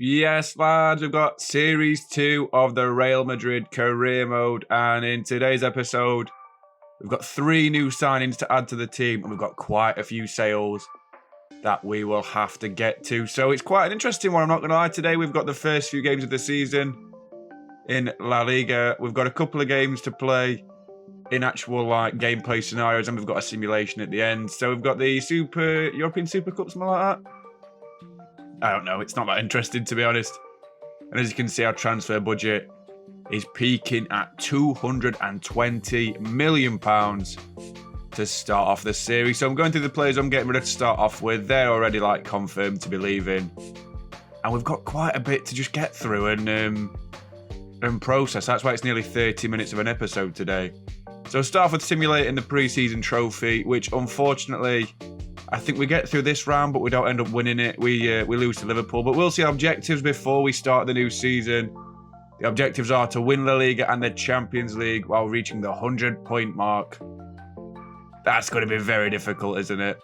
Yes, lads, we've got Series 2 of the Real Madrid Career Mode, and in today's episode, we've got 3 new signings to add to the team, and we've got quite a few sales that we will have to get to. So it's quite an interesting one, I'm not going to lie. Today, we've got the first few games of the season in La Liga. We've got a couple of games to play in actual gameplay scenarios, and we've got a simulation at the end. So we've got the European Supercup, something like that. I don't know, it's not that interesting to be honest. And as you can see, our transfer budget is peaking at £220 million to start off the series. So I'm going through the players I'm getting ready to start off with. They're already confirmed to be leaving. And we've got quite a bit to just get through and process. That's why it's nearly 30 minutes of an episode today. So start off with simulating the pre-season trophy, which unfortunately, I think we get through this round, but we don't end up winning it. We lose to Liverpool, but we'll see objectives before we start the new season. The objectives are to win La Liga and the Champions League while reaching the 100-point mark. That's going to be very difficult, isn't it?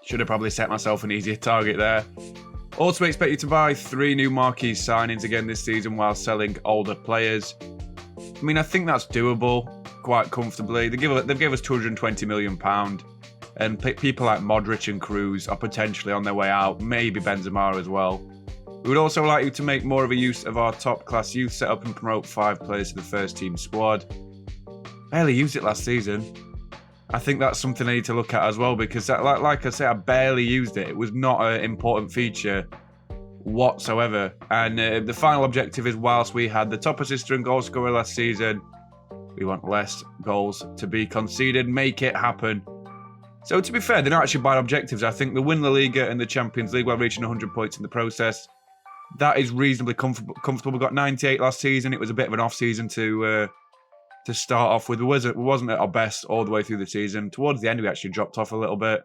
Should have probably set myself an easier target there. Also expect you to buy 3 new marquee signings again this season while selling older players. I mean, I think that's doable quite comfortably. They've given us £220 million. And people like Modric and Cruz are potentially on their way out, maybe Benzema as well. We would also like you to make more of a use of our top-class youth setup and promote 5 players to the first-team squad. Barely used it last season. I think that's something I need to look at as well because, like I say, I barely used it. It was not an important feature whatsoever. And the final objective is, whilst we had the top assister and goal scorer last season, we want less goals to be conceded. Make it happen. So to be fair, they're not actually bad objectives. I think the win La Liga and the Champions League while reaching 100 points in the process, that is reasonably comfortable. We got 98 last season. It was a bit of an off season to start off with. We wasn't at our best all the way through the season. Towards the end, we actually dropped off a little bit.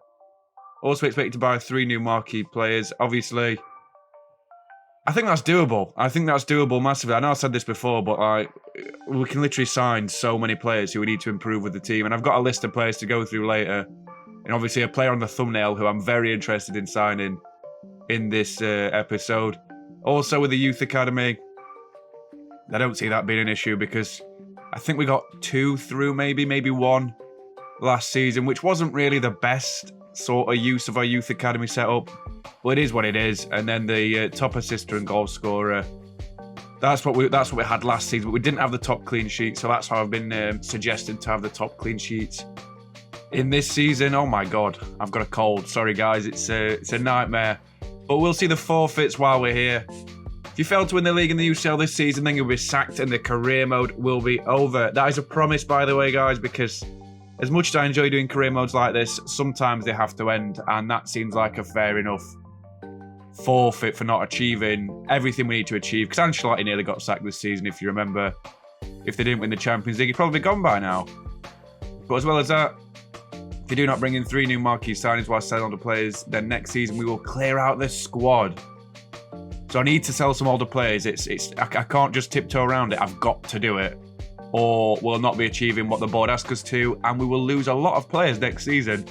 Also expect to buy 3 new marquee players. Obviously, I think that's doable. I think that's doable massively. I know I said this before, but we can literally sign so many players who we need to improve with the team. And I've got a list of players to go through later. And obviously a player on the thumbnail who I'm very interested in signing in this episode. Also with the Youth Academy, I don't see that being an issue because I think we got 2 through, maybe 1 last season, which wasn't really the best sort of use of our Youth Academy setup. But it is what it is. And then the top assister and goal scorer, that's what we had last season. But we didn't have the top clean sheet, so that's how I've been suggested to have the top clean sheets in this season. Oh my God, I've got a cold. Sorry guys, it's a nightmare. But we'll see the forfeits while we're here. If you fail to win the league in the UCL this season, then you'll be sacked and the career mode will be over. That is a promise, by the way, guys, because as much as I enjoy doing career modes like this, sometimes they have to end, and that seems like a fair enough forfeit for not achieving everything we need to achieve. Because Ancelotti nearly got sacked this season, if you remember. If they didn't win the Champions League, he'd probably be gone by now. But as well as that, if you do not bring in 3 new marquee signings while selling older players, then next season we will clear out the squad. So I need to sell some older players. I can't just tiptoe around it. I've got to do it, or we'll not be achieving what the board asks us to, and we will lose a lot of players next season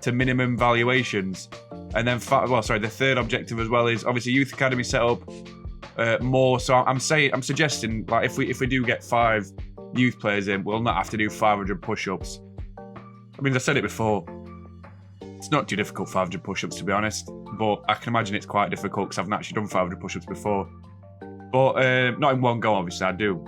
to minimum valuations. And then, the third objective as well is obviously Youth Academy setup more. So I'm suggesting if we do get 5 youth players in, we'll not have to do 500 push-ups. I mean, I said it before, it's not too difficult, 500 push-ups, to be honest. But I can imagine it's quite difficult because I've not actually done 500 push-ups before. But not in one go, obviously, I do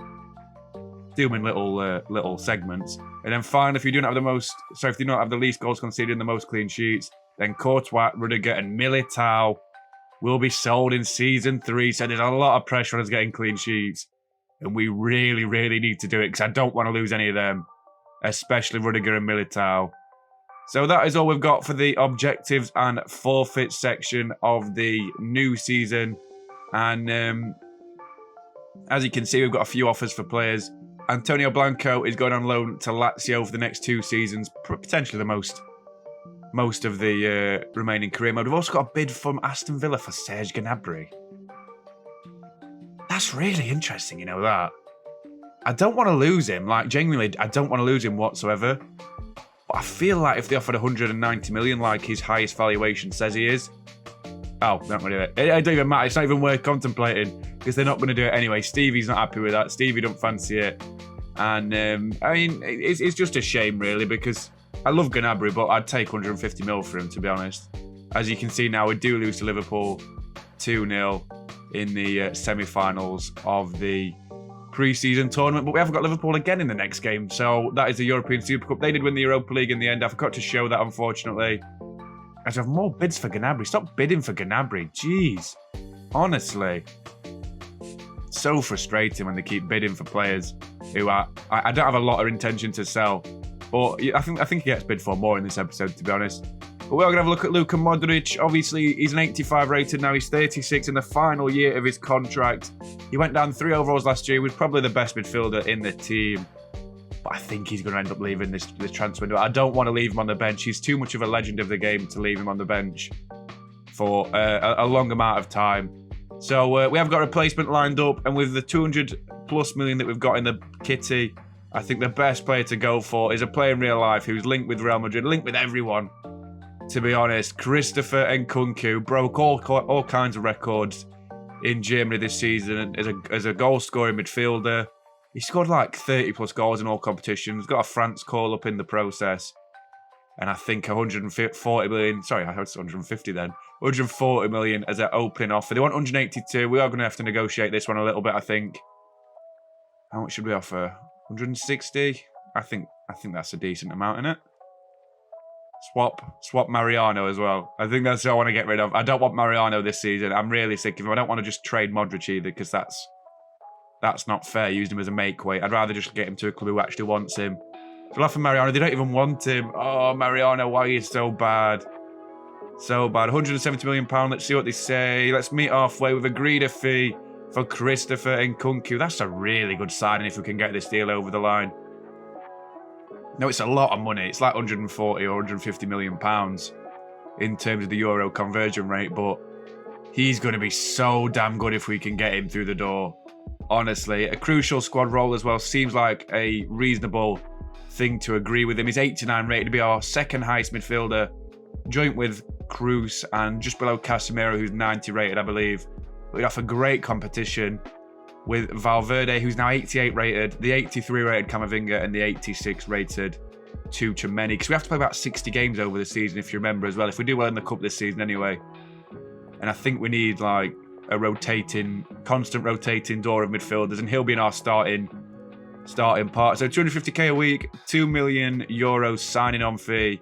them in little segments. And then finally, if you do not have the least goals conceded and the most clean sheets, then Courtois, Rudiger and Militao will be sold in Season 3. So there's a lot of pressure on us getting clean sheets. And we really, really need to do it because I don't want to lose any of them, especially Rudiger and Militao. So that is all we've got for the objectives and forfeits section of the new season. And as you can see, we've got a few offers for players. Antonio Blanco is going on loan to Lazio for the next 2 seasons, potentially the most of the remaining career mode. We've also got a bid from Aston Villa for Serge Gnabry. That's really interesting, you know that. I don't want to lose him. Genuinely, I don't want to lose him whatsoever. But I feel like if they offered 190 million, like his highest valuation says he is, Oh, they're not going to do it. It don't even matter. It's not even worth contemplating because they're not going to do it anyway. Stevie's not happy with that. Stevie don't fancy it. And, I mean, it's just a shame, really, because I love Gnabry, but I'd take 150 mil for him, to be honest. As you can see now, we do lose to Liverpool 2-0 in the semi-finals of the pre-season tournament, but we haven't got Liverpool again in the next game, so that is the European Supercup. They did win the Europa League in the end. I forgot to show that, unfortunately. I have more bids for Gnabry. Stop bidding for Gnabry. Jeez. Honestly. So frustrating when they keep bidding for players who I don't have a lot of intention to sell, but I think he gets bid for more in this episode, to be honest. But we're going to have a look at Luka Modric. Obviously, he's an 85 rated now. He's 36 in the final year of his contract. He went down 3 overalls last year. He was probably the best midfielder in the team. But I think he's going to end up leaving this transfer window. I don't want to leave him on the bench. He's too much of a legend of the game to leave him on the bench for a long amount of time. So we have got a replacement lined up. And with the 200+ million that we've got in the kitty, I think the best player to go for is a player in real life who's linked with Real Madrid, linked with everyone. To be honest, Christopher Nkunku broke all kinds of records in Germany this season as a goal-scoring midfielder. He scored like 30+ goals in all competitions, got a France call-up in the process, and I think 140 million, sorry, I heard 150 then, 140 million as an opening offer. They want 182. We are going to have to negotiate this one a little bit, I think. How much should we offer? 160? I think that's a decent amount, isn't it? Swap Mariano as well. I think that's who I want to get rid of. I don't want Mariano this season. I'm really sick of him. I don't want to just trade Modric either because that's not fair. Using him as a make weight. I'd rather just get him to a club who actually wants him. So we'll offer Mariano. They don't even want him. Oh, Mariano, why are you so bad? So bad. £170 million. Let's see what they say. Let's meet halfway. We've agreed a fee for Christopher Nkunku. That's a really good signing if we can get this deal over the line. No, it's a lot of money. It's like 140 or 150 million pounds in terms of the euro conversion rate, but he's going to be so damn good if we can get him through the door. Honestly, a crucial squad role as well seems like a reasonable thing to agree with him. He's 89 rated to be our second highest midfielder, joint with Cruz and just below Casemiro, who's 90 rated, I believe. We'd offer great competition with Valverde, who's now 88 rated, the 83 rated Camavinga, and the 86 rated Tchouameni. Because we have to play about 60 games over the season, if you remember as well. If we do well in the Cup this season anyway. And I think we need like a constant rotating door of midfielders, and he'll be in our starting part. So 250k a week, €2 million signing on fee.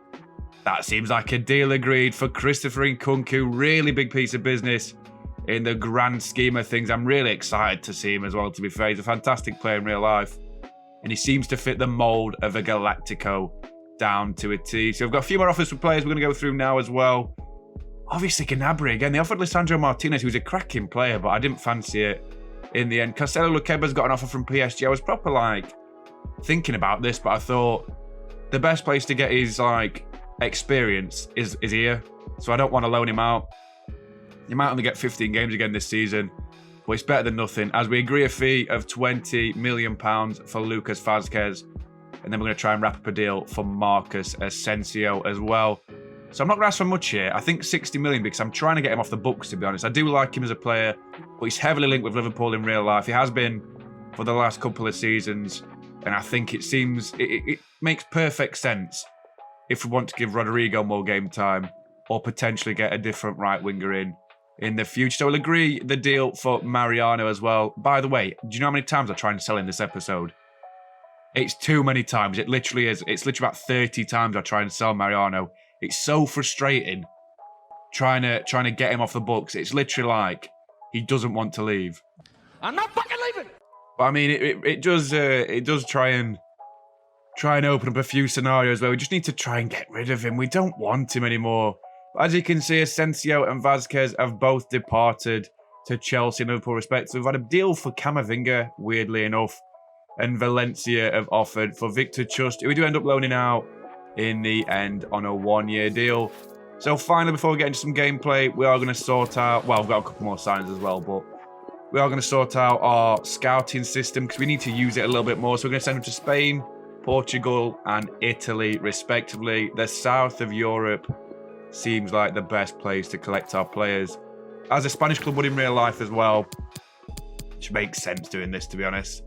That seems like a deal agreed for Christopher Nkunku. Really big piece of business. In the grand scheme of things, I'm really excited to see him as well, to be fair. He's a fantastic player in real life. And he seems to fit the mould of a Galactico down to a T. So we've got a few more offers for players we're going to go through now as well. Obviously, Gnabry again. They offered Lisandro Martinez, who's a cracking player, but I didn't fancy it in the end. Cancelo Lukeba's got an offer from PSG. I was proper, thinking about this, but I thought the best place to get his, experience is here. So I don't want to loan him out. He might only get 15 games again this season, but it's better than nothing. As we agree a fee of £20 million for Lucas Vazquez, and then we're going to try and wrap up a deal for Marcus Asensio as well. So I'm not going to ask for much here. I think 60 million because I'm trying to get him off the books, to be honest. I do like him as a player, but he's heavily linked with Liverpool in real life. He has been for the last couple of seasons, and I think it makes perfect sense if we want to give Rodrigo more game time or potentially get a different right winger in the future. So we'll agree the deal for Mariano as well. By the way, do you know how many times I try and sell in this episode? It's too many times. It literally is. It's literally about 30 times I try and sell Mariano. It's so frustrating trying to get him off the books. It's literally like he doesn't want to leave. I'm not fucking leaving. But I mean, it does try and open up a few scenarios where we just need to try and get rid of him. We don't want him anymore. As you can see, Asensio and Vazquez have both departed to Chelsea and Liverpool respectively. We've had a deal for Camavinga, weirdly enough, and Valencia have offered for Victor Chust, who we do end up loaning out in the end on a 1-year deal. So finally, before we get into some gameplay, we are going to sort out, well, we've got a couple more signs as well, but we are going to sort out our scouting system because we need to use it a little bit more. So we're going to send them to Spain, Portugal, and Italy, respectively. The south of Europe seems like the best place to collect our players. as a Spanish club would in real life as well. Which makes sense doing this, to be honest.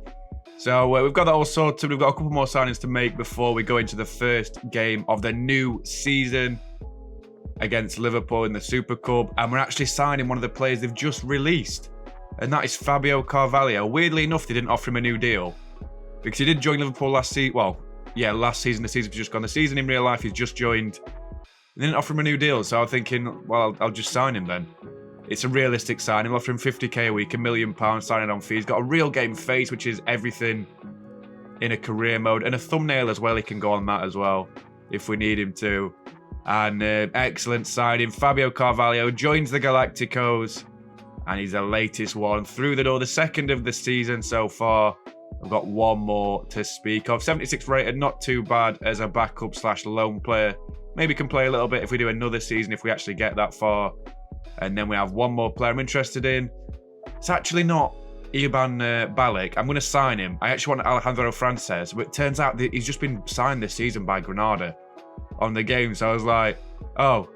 So we've got that all sorted. We've got a couple more signings to make before we go into the first game of the new season against Liverpool in the Supercopa. And we're actually signing one of the players they've just released. And that is Fabio Carvalho. Weirdly enough, they didn't offer him a new deal. Because he did join Liverpool last season. Well, yeah, last season. The season's just gone. The season in real life, he's just joined. They didn't offer him a new deal. So I'm thinking, well, I'll just sign him then. It's a realistic signing. We'll offer him 50k a week, £1 million signing on fee. He's got a real game face, which is everything in a career mode. And a thumbnail as well. He can go on that as well, if we need him to. And excellent signing. Fabio Carvalho joins the Galacticos. And he's the latest one through the door. The second of the season so far. I've got one more to speak of. 76 rated, not too bad as a backup / loan player. Maybe can play a little bit if we do another season, if we actually get that far. And then we have one more player I'm interested in. It's actually not Iban Balik. I'm going to sign him. I actually want Alejandro Frances, but it turns out that he's just been signed this season by Granada on the game. So I was like, oh,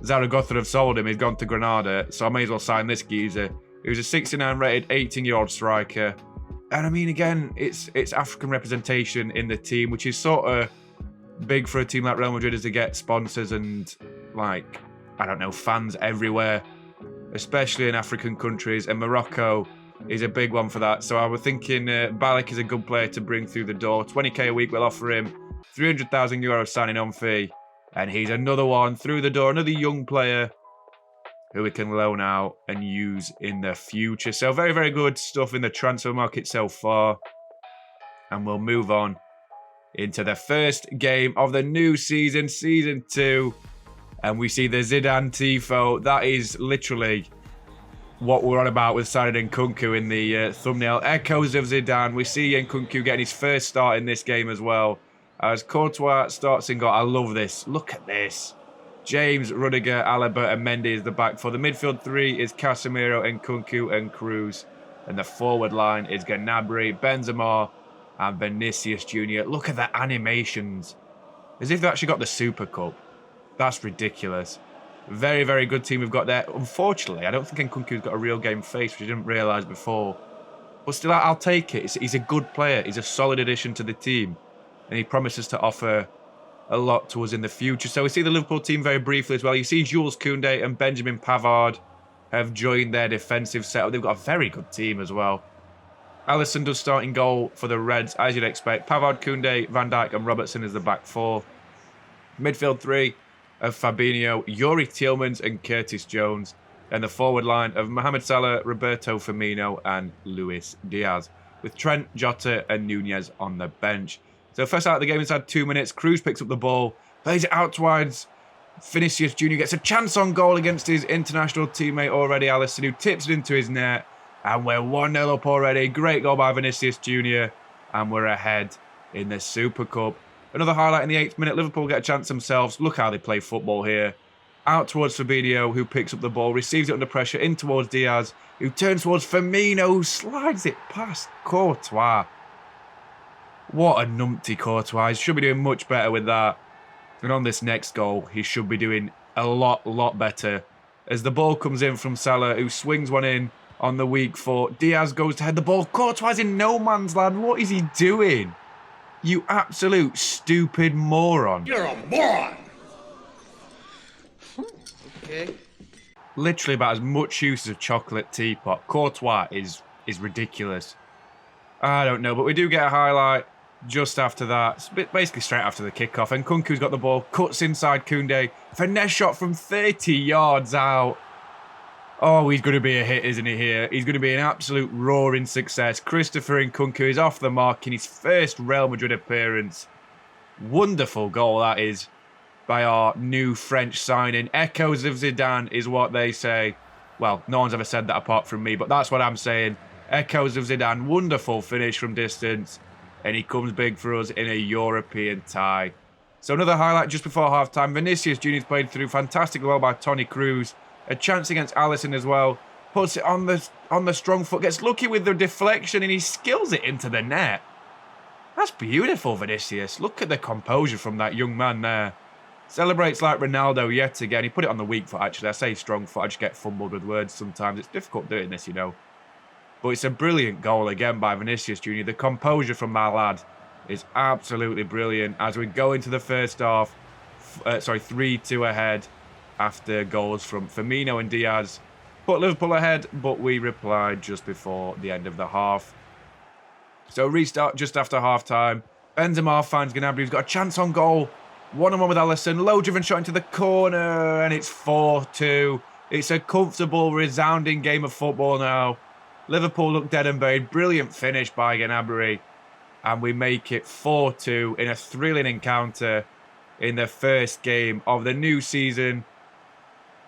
Zaragoza have sold him. He's gone to Granada, so I may as well sign this geezer. He was a 69 rated, 18-year-old striker. And I mean, again, it's African representation in the team, which is sort of big for a team like Real Madrid as they get sponsors and, like, I don't know, fans everywhere, especially in African countries. And Morocco is a big one for that. So I was thinking Balik is a good player to bring through the door. 20k a week, we'll offer him. €300,000 signing on fee. And he's another one through the door, another young player who we can loan out and use in the future. So very, very good stuff in the transfer market so far. And we'll move on into the first game of the new season, Season 2. And we see the Zidane tifo. That is literally what we're on about with signing Nkunku in the thumbnail. Echoes of Zidane. We see Nkunku getting his first start in this game as well. As Courtois starts in goal. I love this. Look at this. James, Rudiger, Alaba and Mendy is the back four. The midfield three is Casemiro, Nkunku and Cruz. And the forward line is Gnabry, Benzema and Vinicius Jr. Look at the animations. As if they've actually got the Super Cup. That's ridiculous. Very, very good team we've got there. Unfortunately, I don't think Nkunku's got a real game face, which I didn't realise before. But still, I'll take it. He's a good player. He's a solid addition to the team. And he promises to offer a lot to us in the future. So we see the Liverpool team very briefly as well. You see Jules Koundé and Benjamin Pavard have joined their defensive setup. They've got a very good team as well. Alisson does start in goal for the Reds, as you'd expect. Pavard, Koundé, Van Dijk and Robertson is the back four. Midfield three of Fabinho, Yuri Tielemans and Curtis Jones. And the forward line of Mohamed Salah, Roberto Firmino and Luis Diaz. With Trent, Jota and Nunez on the bench. So first out of the game inside 2 minutes, Cruz picks up the ball, plays it out towards Vinicius Jr. Gets a chance on goal against his international teammate already, Alisson, who tips it into his net. And we're 1-0 up already. Great goal by Vinicius Jr. And we're ahead in the Super Cup. Another highlight in the 8th minute. Liverpool get a chance themselves. Look how they play football here. Out towards Fabinho, who picks up the ball, receives it under pressure, in towards Diaz, who turns towards Firmino, who slides it past Courtois. What a numpty Courtois. He should be doing much better with that. And on this next goal, he should be doing a lot better. As the ball comes in from Salah, who swings one in on the weak foot. Diaz goes to head the ball. Courtois in no man's land. What is he doing? You absolute stupid moron. You're a moron. Okay. Literally about as much use as a chocolate teapot. Courtois is ridiculous. I don't know, but we do get a highlight just after that. It's basically straight after the kickoff. And Nkunku's got the ball, cuts inside Koundé. Finesse shot from 30 yards out. Oh, he's going to be a hit, isn't he, here? He's going to be an absolute roaring success. Christopher Nkunku is off the mark in his first Real Madrid appearance. Wonderful goal that is by our new French signing. Echoes of Zidane is what they say. Well, no one's ever said that apart from me, but that's what I'm saying. Echoes of Zidane. Wonderful finish from distance. And he comes big for us in a European tie. So another highlight just before half-time. Vinicius Jr. played through fantastically well by Toni Kroos. A chance against Alisson as well. Puts it on the strong foot. Gets lucky with the deflection and he skills it into the net. That's beautiful, Vinicius. Look at the composure from that young man there. Celebrates like Ronaldo yet again. He put it on the weak foot, actually. I say strong foot. I just get fumbled with words sometimes. It's difficult doing this, you know. But it's a brilliant goal again by Vinicius Jr. The composure from my lad is absolutely brilliant as we go into the first half. 3-2 ahead after goals from Firmino and Diaz. Put Liverpool ahead, but we replied just before the end of the half. So restart just after half-time. Benzema finds Gnabry. He's got a chance on goal. 1-on-1 with Alisson. Low-driven shot into the corner, and it's 4-2. It's a comfortable, resounding game of football now. Liverpool look dead and buried. Brilliant finish by Gnabry. And we make it 4-2 in a thrilling encounter in the first game of the new season.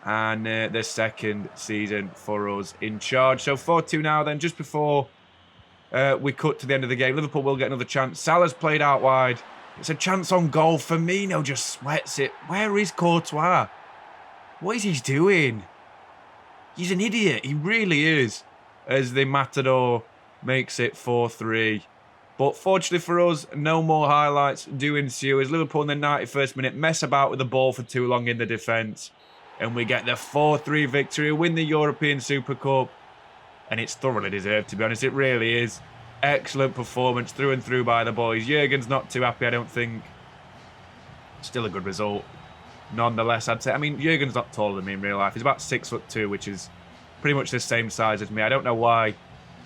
And the second season for us in charge. So 4-2 now then, just before we cut to the end of the game. Liverpool will get another chance. Salah's played out wide. It's a chance on goal. Firmino just sweats it. Where is Courtois? What is he doing? He's an idiot. He really is. As the Matador makes it 4-3. But fortunately for us, no more highlights do ensue as Liverpool in the 91st minute mess about with the ball for too long in the defence. And we get the 4-3 victory, win the European Super Cup. And it's thoroughly deserved, to be honest. It really is. Excellent performance through and through by the boys. Jurgen's not too happy, I don't think. Still a good result. Nonetheless, I'd say. I mean, Jurgen's not taller than me in real life. He's about 6'2", which is pretty much the same size as me. I don't know why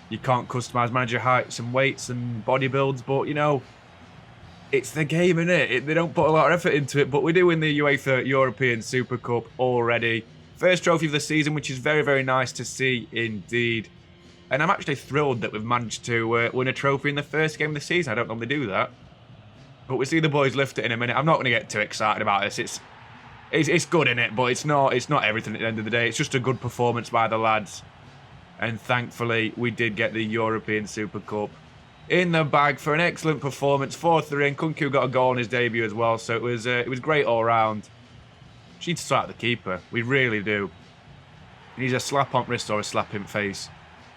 you can't customise manager heights and weights and body builds, but, you know, it's the game, innit? They don't put a lot of effort into it, but we do win the UEFA European Super Cup already. First trophy of the season, which is very, very nice to see indeed. And I'm actually thrilled that we've managed to win a trophy in the first game of the season. I don't normally do that. But we'll see the boys lift it in a minute. I'm not going to get too excited about this. It's good, innit? But it's not everything at the end of the day. It's just a good performance by the lads. And thankfully, we did get the European Super Cup in the bag for an excellent performance. 4-3, and Kunku got a goal in his debut as well. So it was great all round. She needs to sort out the keeper. We really do. He needs a slap on wrist or a slap in face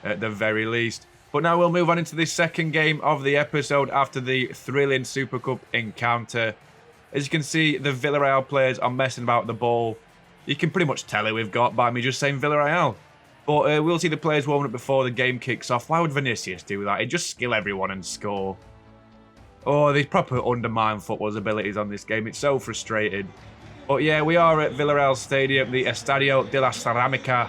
at the very least. But now we'll move on into the second game of the episode after the thrilling Super Cup encounter. As you can see, the Villarreal players are messing about the ball. You can pretty much tell who we've got by me just saying Villarreal. But we'll see the players warming up before the game kicks off. Why would Vinicius do that? He'd just skill everyone and score. Oh, they proper undermine football's abilities on this game. It's so frustrating. But yeah, we are at Villarreal Stadium, the Estadio de la Ceramica.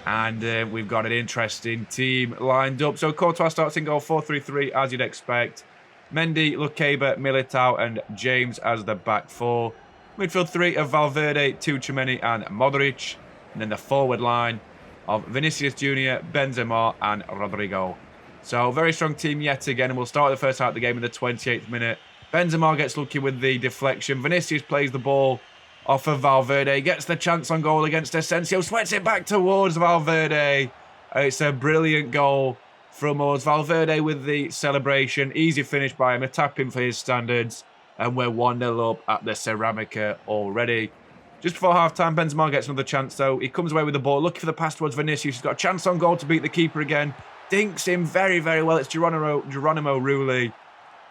And we've got an interesting team lined up. So Courtois starts in goal, 4-3-3, as you'd expect. Mendy, Lukeba, Militao and James as the back four. Midfield three of Valverde, Tchouaméni and Modric. And then the forward line of Vinicius Jr., Benzema and Rodrigo. So very strong team yet again. And we'll start the first half of the game in the 28th minute. Benzema gets lucky with the deflection. Vinicius plays the ball off of Valverde. Gets the chance on goal against Asensio. Sweats it back towards Valverde. It's a brilliant goal from us. Valverde with the celebration. Easy finish by him. A tap-in for his standards. And we're 1-0 up at the Ceramica already. Just before half-time, Benzema gets another chance, though. He comes away with the ball. Looking for the pass towards Vinicius. He's got a chance on goal to beat the keeper again. Dinks him very, very well. It's Geronimo Rulli,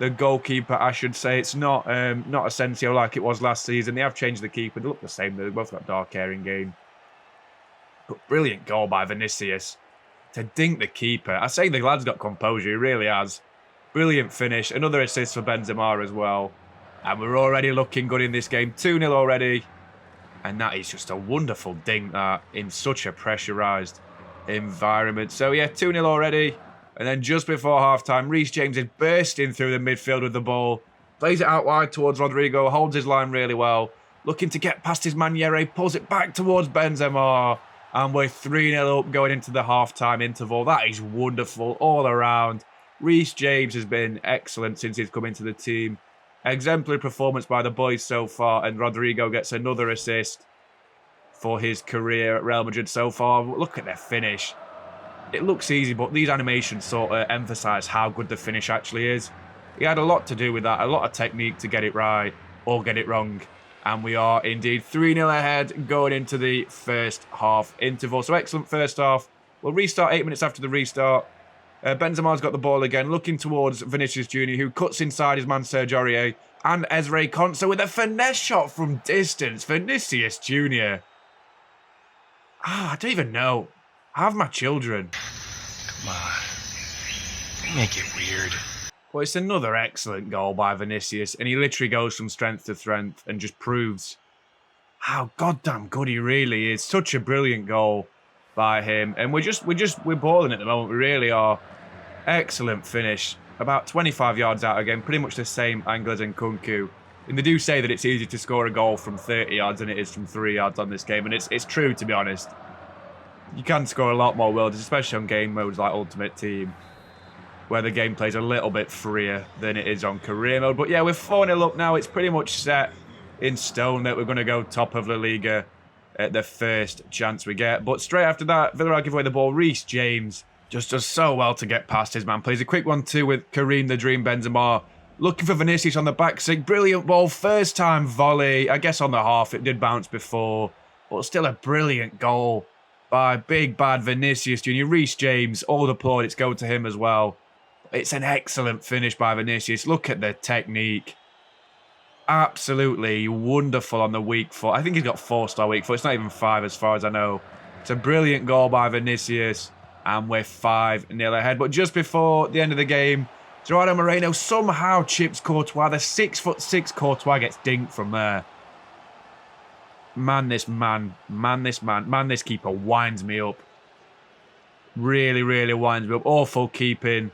the goalkeeper, I should say. It's not Asensio like it was last season. They have changed the keeper. They look the same. They've both got dark hair in game. But brilliant goal by Vinicius to dink the keeper. I say the lad's got composure. He really has. Brilliant finish. Another assist for Benzema as well. And we're already looking good in this game. 2-0 already. And that is just a wonderful dink that in such a pressurised environment. So yeah, 2-0 already. And then just before half-time, Reece James is bursting through the midfield with the ball. Plays it out wide towards Rodrigo. Holds his line really well. Looking to get past his man Yere. Pulls it back towards Benzema. And we're 3-0 up going into the half-time interval. That is wonderful all around. Reece James has been excellent since he's come into the team. Exemplary performance by the boys so far. And Rodrigo gets another assist for his career at Real Madrid so far. Look at their finish. It looks easy, but these animations sort of emphasise how good the finish actually is. He had a lot to do with that, a lot of technique to get it right or get it wrong. And we are indeed 3-0 ahead going into the first half interval. So excellent first half. We'll restart 8 minutes after the restart. Benzema's got the ball again, looking towards Vinicius Jr., who cuts inside his man Sergio Aurier, and Ezri Konsa with a finesse shot from distance. Vinicius Jr. I don't even know. I have my children. Come on. Don't make it weird. Well, it's another excellent goal by Vinicius, and he literally goes from strength to strength and just proves how goddamn good he really is. Such a brilliant goal by him, and we're balling at the moment. We really are. Excellent finish. About 25 yards out again, pretty much the same angle as Nkunku. And they do say that it's easier to score a goal from 30 yards than it is from 3 yards on this game, and it's true, to be honest. You can score a lot more worlds, especially on game modes like Ultimate Team, where the gameplay's a little bit freer than it is on career mode. But yeah, we're 4-0 up now. It's pretty much set in stone that we're going to go top of La Liga at the first chance we get. But straight after that, Villarreal give away the ball. Reece James just does so well to get past his man. Plays a quick 1-2 with Karim the Dream Benzema. Looking for Vinicius on the back six. Brilliant ball. First time volley. I guess on the half it did bounce before. But still a brilliant goal by big bad Vinicius Jr. Reece James, all the plaudits go to him as well. It's an excellent finish by Vinicius. Look at the technique. Absolutely wonderful on the weak foot. I think he's got 4-star weak foot. It's not even 5 as far as I know. It's a brilliant goal by Vinicius. And we're 5-0 ahead. But just before the end of the game, Gerardo Moreno somehow chips Courtois. The 6'6" Courtois gets dinked from there. Man, this keeper winds me up. Really, really winds me up. Awful keeping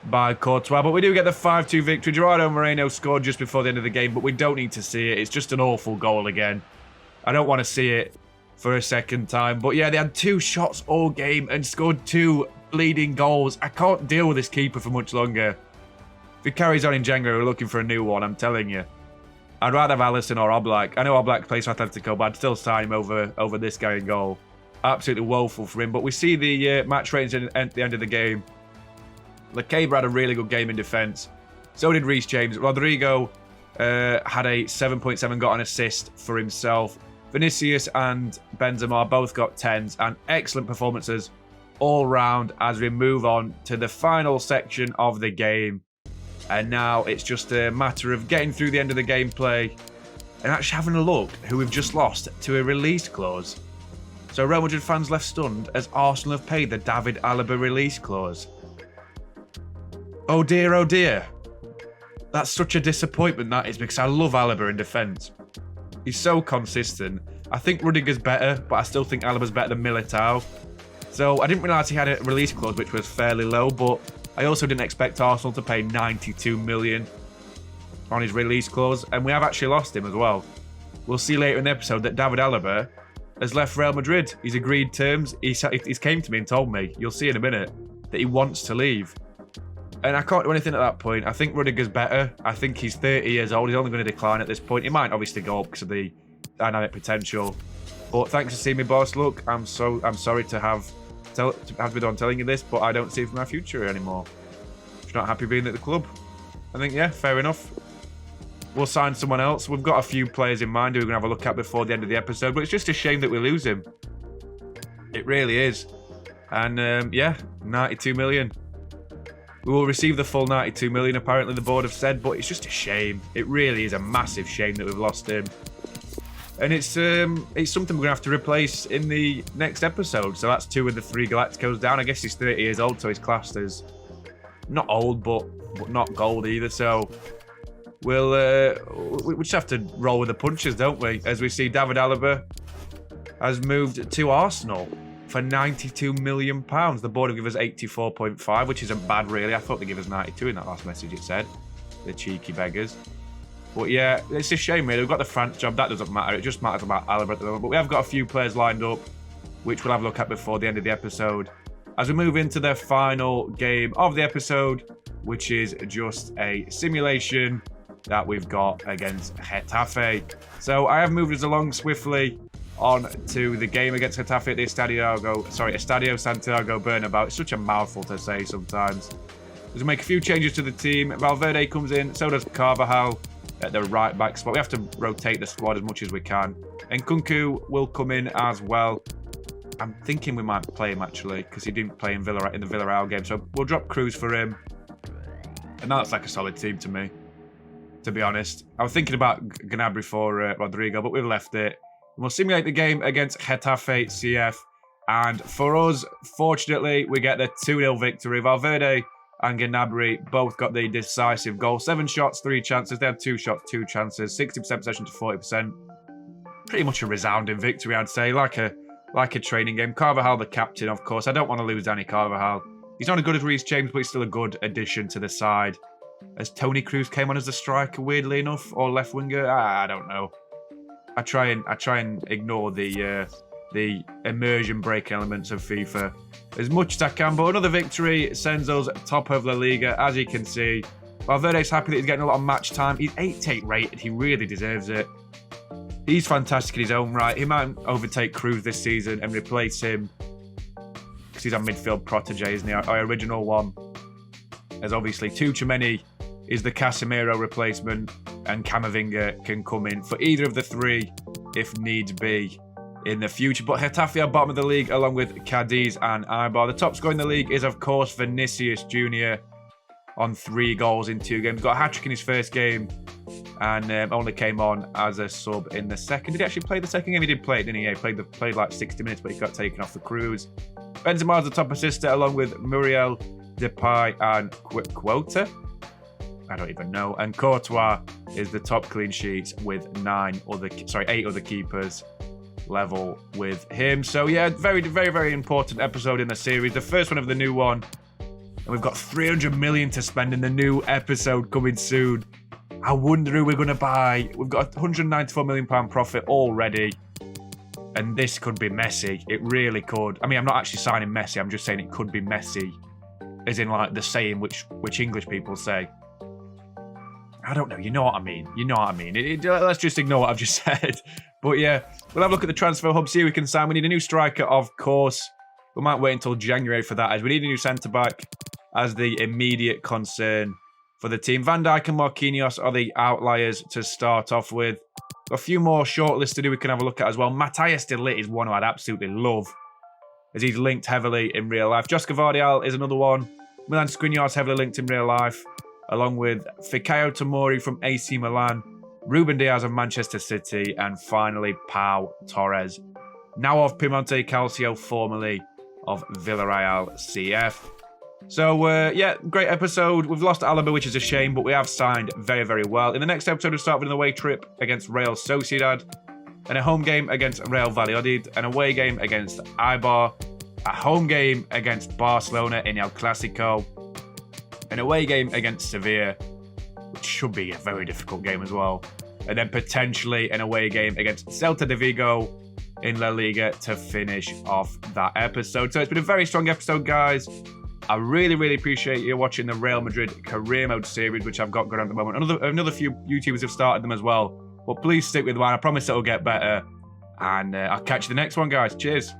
by Courtois. But we do get the 5-2 victory. Gerardo Moreno scored just before the end of the game, but we don't need to see it. It's just an awful goal again. I don't want to see it for a second time. But yeah, they had 2 shots all game and scored 2 bleeding goals. I can't deal with this keeper for much longer. If he carries on in January, we're looking for a new one, I'm telling you. I'd rather have Alisson or Oblak. I know Oblak plays for Atletico, but I'd still sign him over this guy in goal. Absolutely woeful for him. But we see the match ratings at the end of the game. Lacabra had a really good game in defence. So did Reece James. Rodrigo had a 7.7, got an assist for himself. Vinicius and Benzema both got 10s, and excellent performances all round as we move on to the final section of the game. And now it's just a matter of getting through the end of the gameplay and actually having a look who we've just lost to a release clause. So Real Madrid fans left stunned as Arsenal have paid the David Alaba release clause. Oh dear. That's such a disappointment, that is, because I love Alaba in defence. He's so consistent. I think Rudiger's better, but I still think Alaba's better than Militao. So I didn't realise he had a release clause which was fairly low, but I also didn't expect Arsenal to pay 92 million on his release clause, and we have actually lost him as well. We'll see later in the episode that David Alaba has left Real Madrid. He's agreed terms. He's came to me and told me, you'll see in a minute, that he wants to leave. And I can't do anything at that point. I think Rudiger's better. I think he's 30 years old. He's only going to decline at this point. He might obviously go up because of the dynamic potential. But thanks for seeing me, boss. Look, I'm sorry to have been on telling you this, but I don't see it for my future anymore. If you're not happy being at the club, I think, yeah, fair enough. We'll sign someone else. We've got a few players in mind who we're going to have a look at before the end of the episode, but it's just a shame that we lose him. It really is. And, yeah, 92 million. We will receive the full 92 million, apparently the board have said, but it's just a shame. It really is a massive shame that we've lost him. And it's something we're going to have to replace in the next episode. So that's 2 of the 3 Galacticos down. I guess he's 30 years old, so he's classed as not old, but not gold either. So we just have to roll with the punches, don't we? As we see David Alaba has moved to Arsenal for £92 million. The board have given us 84.5, which isn't bad, really. I thought they'd give us 92 in that last message, it said. The cheeky beggars. But yeah, it's a shame, really. We've got the France job. That doesn't matter. It just matters about Alaba at the moment. But we have got a few players lined up, which we'll have a look at before the end of the episode. As we move into the final game of the episode, which is just a simulation that we've got against Getafe. So I have moved us along swiftly on to the game against Getafe at the Estadio Santiago Bernabéu. It's such a mouthful to say sometimes. We'll make a few changes to the team. Valverde comes in, so does Carvalho at the right back spot. We have to rotate the squad as much as we can. And Nkunku will come in as well. I'm thinking we might play him, actually, because he didn't play in the Villarreal game. So we'll drop Cruz for him. And that's like a solid team to me, to be honest. I was thinking about Gnabry for Rodrigo, but we've left it. We'll simulate the game against Getafe CF. And for us, fortunately, we get the 2-0 victory. Valverde and Gnabry both got the decisive goal. 7 shots, 3 chances. They had 2 shots, 2 chances. 60% possession to 40%. Pretty much a resounding victory, I'd say. Like a training game. Carvalho, the captain, of course. I don't want to lose Danny Carvalho. He's not as good as Reece James, but he's still a good addition to the side. As Toni Kroos came on as a striker, weirdly enough, or left winger, I don't know. I try and ignore the immersion breaking elements of FIFA as much as I can. But another victory sends us top of La Liga, as you can see. Valverde's happy that he's getting a lot of match time. He's 88 rated. He really deserves it. He's fantastic in his own right. He might overtake Cruz this season and replace him, because he's a midfield protege, isn't he? Our original one. As obviously Tchouaméni is the Casemiro replacement, and Camavinga can come in for either of the three if needs be in the future. But Getafe are bottom of the league along with Cadiz and Eibar. The top scorer in the league is, of course, Vinicius Jr. on 3 goals in 2 games. Got a hat-trick in his first game and only came on as a sub in the second. Did he actually play the second game? He did play it, didn't he? Yeah, he played like 60 minutes, but he got taken off the Cruz. Benzema's the top assister along with Muriel, Depay and Quota. I don't even know. And Courtois is the top clean sheets with 8 other keepers level with him. So yeah, very, very, very important episode in the series. The first one of the new one. And we've got 300 million to spend in the new episode coming soon. I wonder who we're going to buy. We've got a £194 million profit already. And this could be Messi. It really could. I mean, I'm not actually signing Messi. I'm just saying it could be Messi. As in like the saying which English people say. I don't know. You know what I mean. Let's just ignore what I've just said. But yeah, we'll have a look at the transfer hub, see who we can sign. We need a new striker, of course. We might wait until January for that, as we need a new centre-back as the immediate concern for the team. Van Dijk and Marquinhos are the outliers to start off with. A few more shortlisted who we can have a look at as well. Matthias de Ligt is one who I'd absolutely love, as he's linked heavily in real life. Josko Vardial is another one. Milan Skriniar's heavily linked in real life, along with Fikayo Tomori from AC Milan, Ruben Diaz of Manchester City, and finally Pau Torres, now of Piemonte Calcio, formerly of Villarreal CF. So, yeah, great episode. We've lost Alaba, which is a shame, but we have signed very, very well. In the next episode, we'll start with an away trip against Real Sociedad, and a home game against Real Valladolid, an away game against Eibar, a home game against Barcelona in El Clasico, an away game against Sevilla, which should be a very difficult game as well, and then potentially an away game against Celta de Vigo in La Liga to finish off that episode. So it's been a very strong episode, guys. I really, really appreciate you watching the Real Madrid Career Mode series, which I've got going on at the moment. Another few YouTubers have started them as well. But please stick with mine. I promise it'll get better. And I'll catch you the next one, guys. Cheers.